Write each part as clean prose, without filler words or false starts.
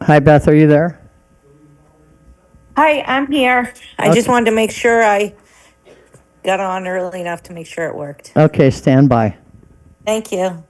Hi, Beth, are you there? Hi, I'm here. I just Okay. wanted to make sure I got on early enough to make sure it worked. Okay, stand by. Thank you.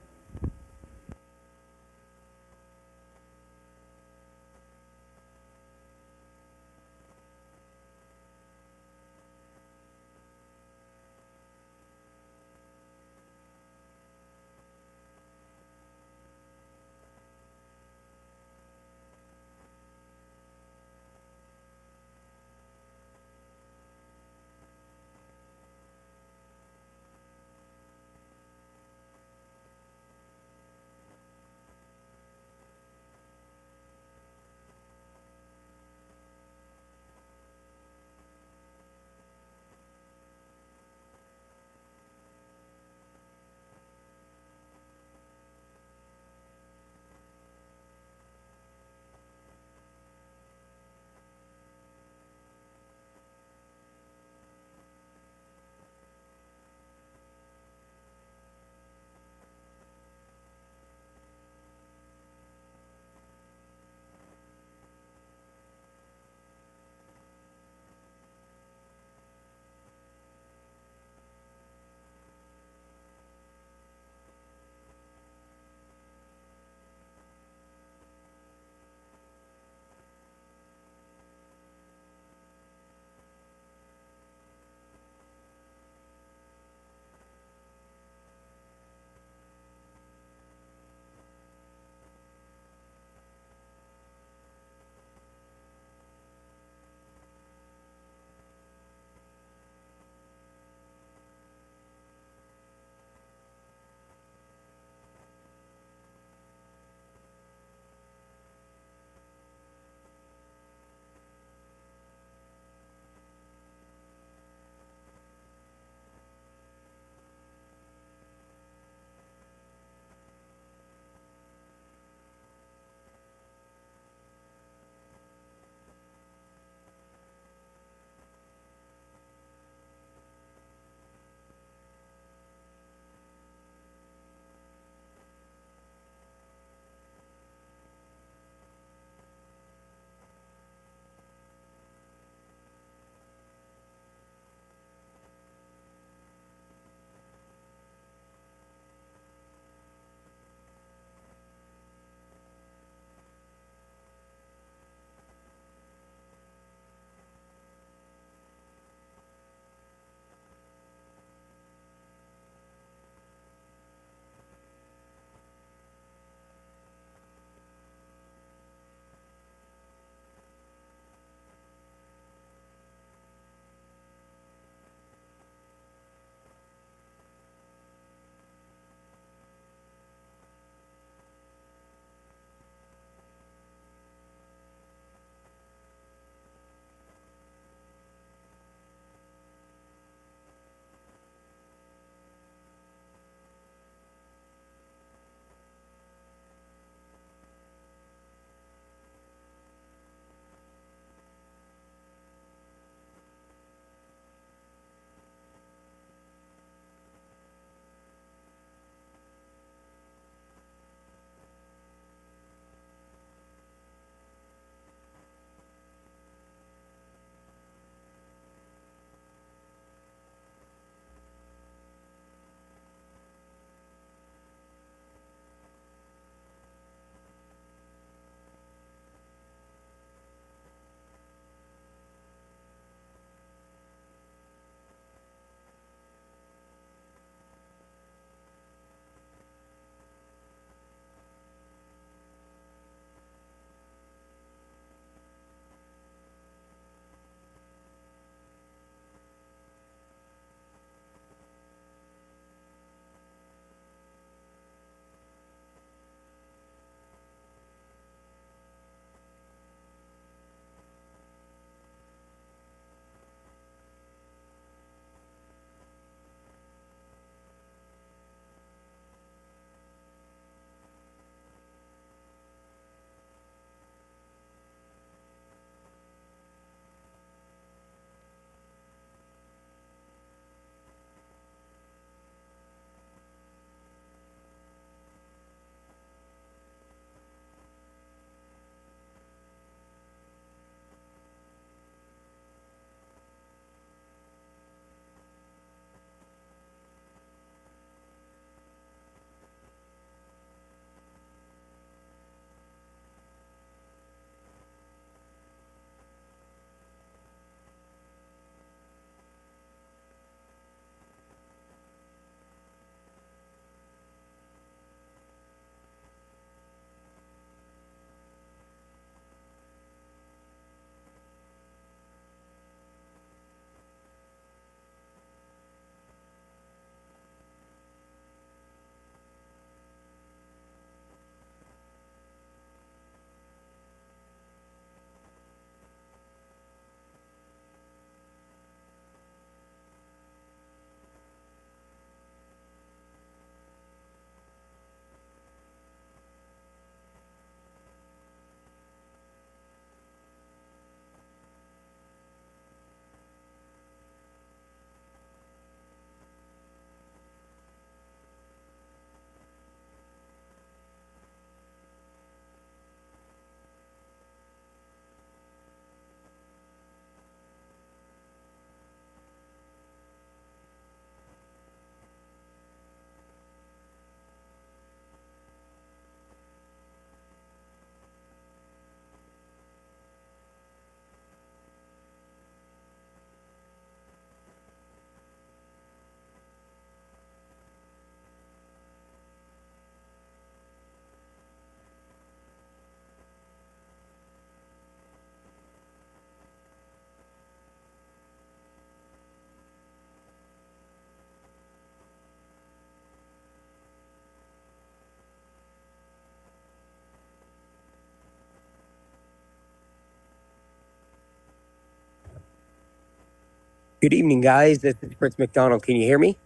Good evening, guys. This is Fritz McDonald. Can you hear me?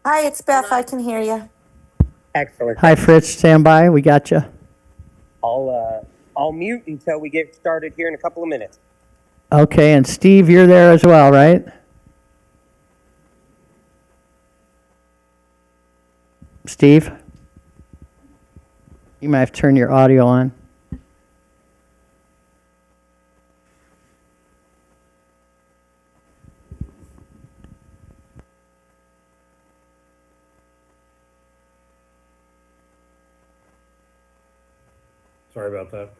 Hi, it's Beth. I can hear you. Excellent. Hi, Fritz. Stand by. We got you. I'll mute until we get started here in a couple of minutes. Okay, and Steve, you're there as well, right? Steve? You might have to turn your audio on. Sorry about that.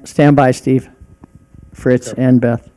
Stand by, Steve, Fritz, Okay. and Beth.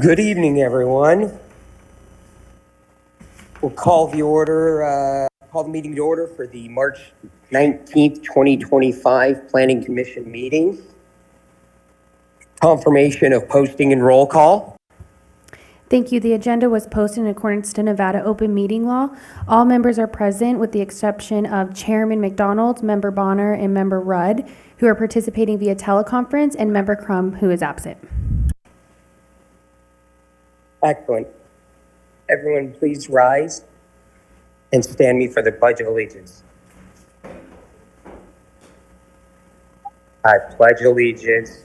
Good evening, everyone. We'll call the meeting to order for the March 19th, 2025 Planning Commission meeting. Confirmation of posting and roll call. Thank you. The agenda was posted in accordance to Nevada open meeting law. All members are present with the exception of Chairman McDonald, Member Bonner, and Member Rudd, who are participating via teleconference, and Member Crum, who is absent. Excellent. Everyone, please rise and stand me for the Pledge of Allegiance. I pledge allegiance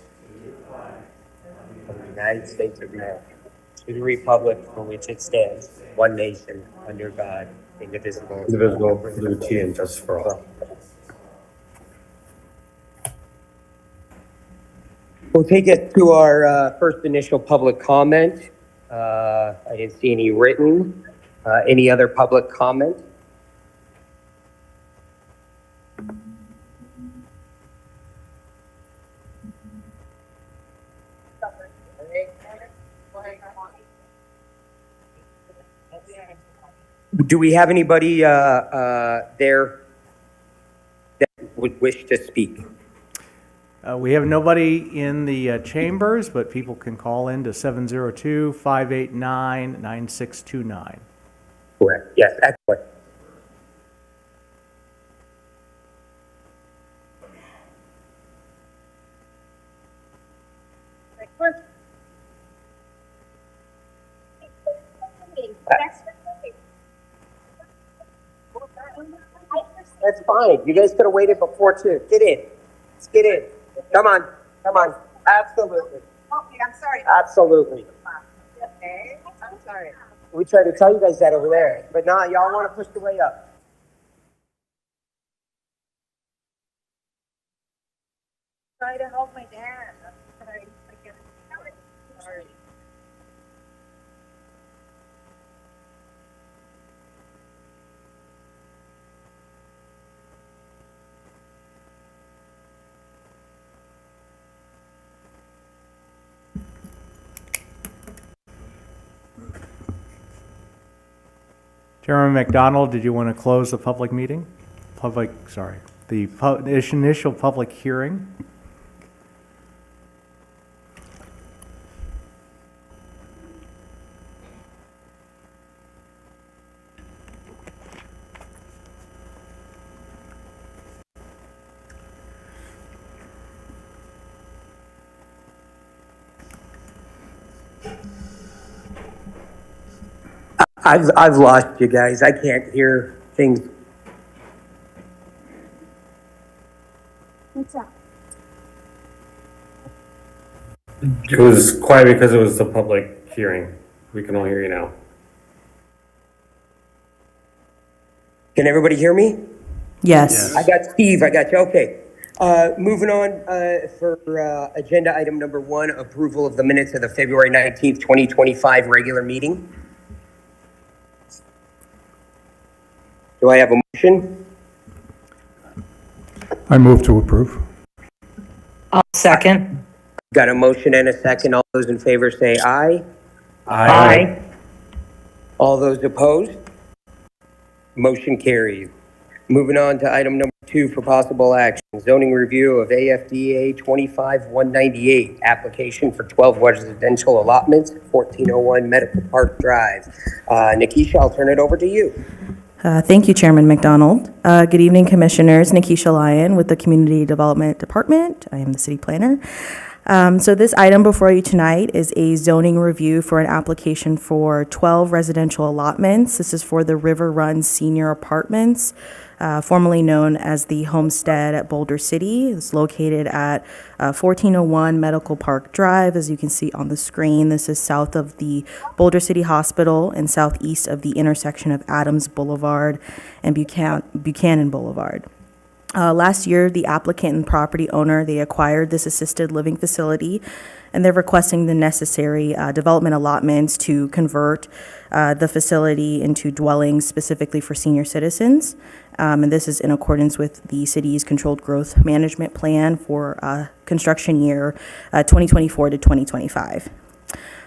to the United States of America, to the republic for which it stands, one nation, under God, indivisible. Indivisible, with liberty and justice for all. We'll take it to our first initial public comment. I didn't see any written. Any other public comment? Do we have anybody there that would wish to speak? We have nobody in the chambers, but people can call in to 702-589-9629. Correct. Yes, excellent. That's fine. You guys could have waited before too. Get in. Let's get in. Come on. Come on. Absolutely. Okay, I'm sorry. Absolutely. Okay, I'm sorry. We tried to tell you guys that over there, but nah, y'all want to push the way up. Try to help my dad. Sorry. Sorry. Chairman McDonald, did you want to close the public meeting? The initial public hearing? I've lost you guys. I can't hear things. What's up? It was quiet because it was the public hearing. We can all hear you now. Can everybody hear me? Yes. I got Steve. I got you. Okay. Moving on for agenda item number 1, approval of the minutes of the February 19th, 2025 regular meeting. Do I have a motion? I move to approve. I'll second. Got a motion and a second. All those in favor say aye. Aye. All those opposed? Motion carries. Moving on to item number 2 for possible action. Zoning review of AFDA 25198, application for 12 residential allotments, 1401 Medical Park Drive. Nikisha, I'll turn it over to you. Thank you, Chairman McDonald. Good evening, Commissioners. Nikisha Lyon with the Community Development Department. I am the City Planner. So this item before you tonight is a zoning review for an application for 12 residential allotments. This is for the River Run Senior Apartments, formerly known as the Homestead at Boulder City. It's located at 1401 Medical Park Drive. As you can see on the screen, this is south of the Boulder City Hospital and southeast of the intersection of Adams Boulevard and Buchanan Boulevard. Last year, the applicant and property owner, they acquired this assisted living facility, and they're requesting the necessary development allotments to convert the facility into dwellings specifically for senior citizens. And this is in accordance with the city's controlled growth management plan for construction year 2024 to 2025.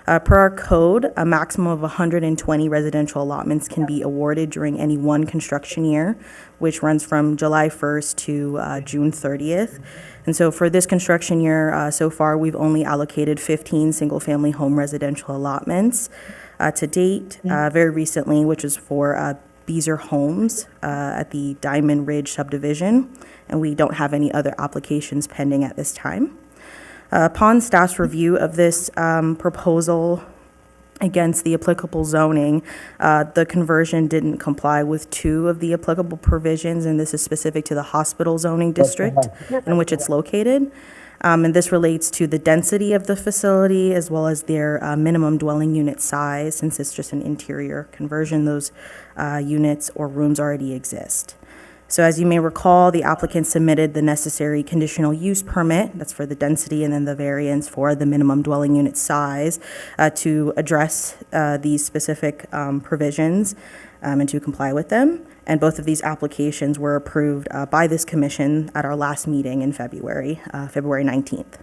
Per our code, a maximum of 120 residential allotments can be awarded during any one construction year, which runs from July 1st to June 30th. And so for this construction year, so far, we've only allocated 15 single-family home residential allotments to date. Very recently, which is for Beezer Homes at the Diamond Ridge subdivision, and we don't have any other applications pending at this time. Upon staff's review of this proposal against the applicable zoning, the conversion didn't comply with 2 of the applicable provisions, and this is specific to the hospital zoning district in which it's located. And this relates to the density of the facility as well as their minimum dwelling unit size. Since it's just an interior conversion, those units or rooms already exist. So as you may recall, the applicant submitted the necessary conditional use permit, that's for the density, and then the variance for the minimum dwelling unit size to address these specific provisions and to comply with them. And both of these applications were approved by this commission at our last meeting in February 19th.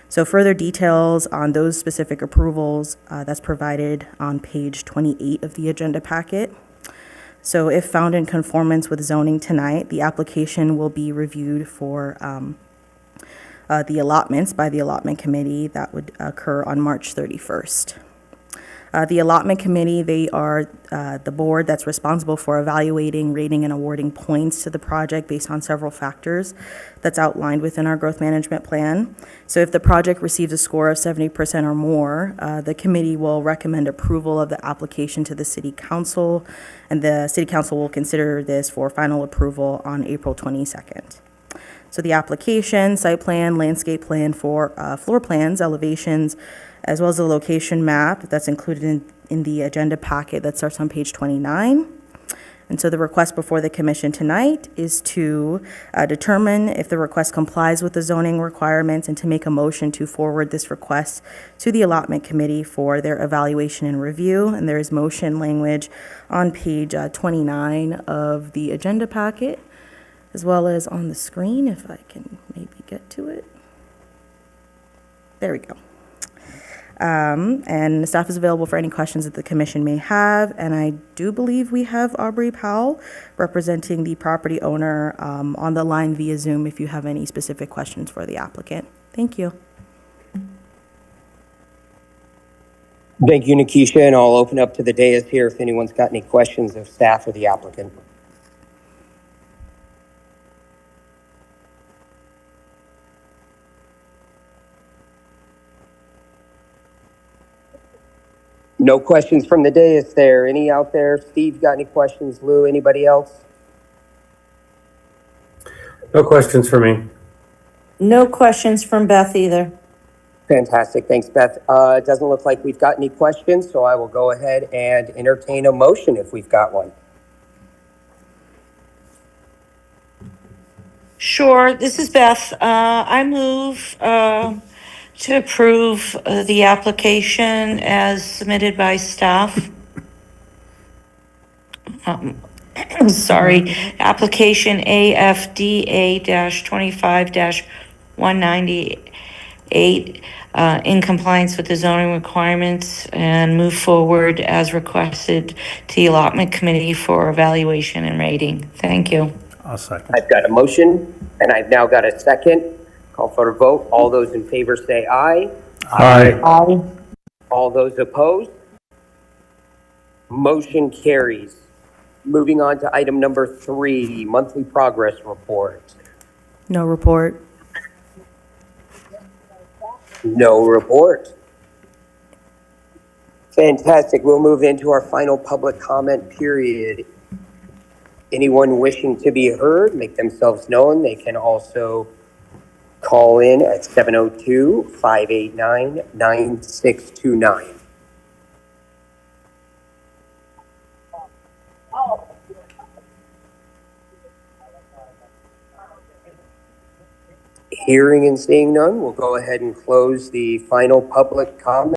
So further details on those specific approvals, that's provided on page 28 of the agenda packet. So if found in conformance with zoning tonight, the application will be reviewed for the allotments by the allotment committee that would occur on March 31st. The allotment committee, they are the board that's responsible for evaluating, rating, and awarding points to the project based on several factors that's outlined within our growth management plan. So if the project receives a score of 70% or more, the committee will recommend approval of the application to the city council, and the city council will consider this for final approval on April 22nd. So the application, site plan, landscape plan for floor plans, elevations, as well as the location map that's included in the agenda packet that starts on page 29. And so the request before the commission tonight is to determine if the request complies with the zoning requirements and to make a motion to forward this request to the allotment committee for their evaluation and review. And there is motion language on page 29 of the agenda packet, as well as on the screen, if I can maybe get to it. There we go. And the staff is available for any questions that the commission may have. And I do believe we have Aubrey Powell representing the property owner on the line via Zoom if you have any specific questions for the applicant. Thank you. Thank you, Nikisha, and I'll open up to the dais here if anyone's got any questions of staff or the applicant. No questions from the dais there. Any out there? Steve, got any questions? Lou, anybody else? No questions for me. No questions from Beth either. Fantastic. Thanks, Beth. It doesn't look like we've got any questions, so I will go ahead and entertain a motion if we've got one. Sure, this is Beth. I move to approve the application as submitted by staff. Sorry, application AFDA-25-198 in compliance with the zoning requirements and move forward as requested to the allotment committee for evaluation and rating. Thank you. I'll second. I've got a motion, and I've now got a second. Call for a vote. All those in favor say aye. Aye. All those opposed? Motion carries. Moving on to item number 3, monthly progress report. No report. No report. Fantastic. We'll move into our final public comment period. Anyone wishing to be heard, make themselves known. They can also call in at 702-589-9629. Hearing and seeing none, we'll go ahead and close the final public comment.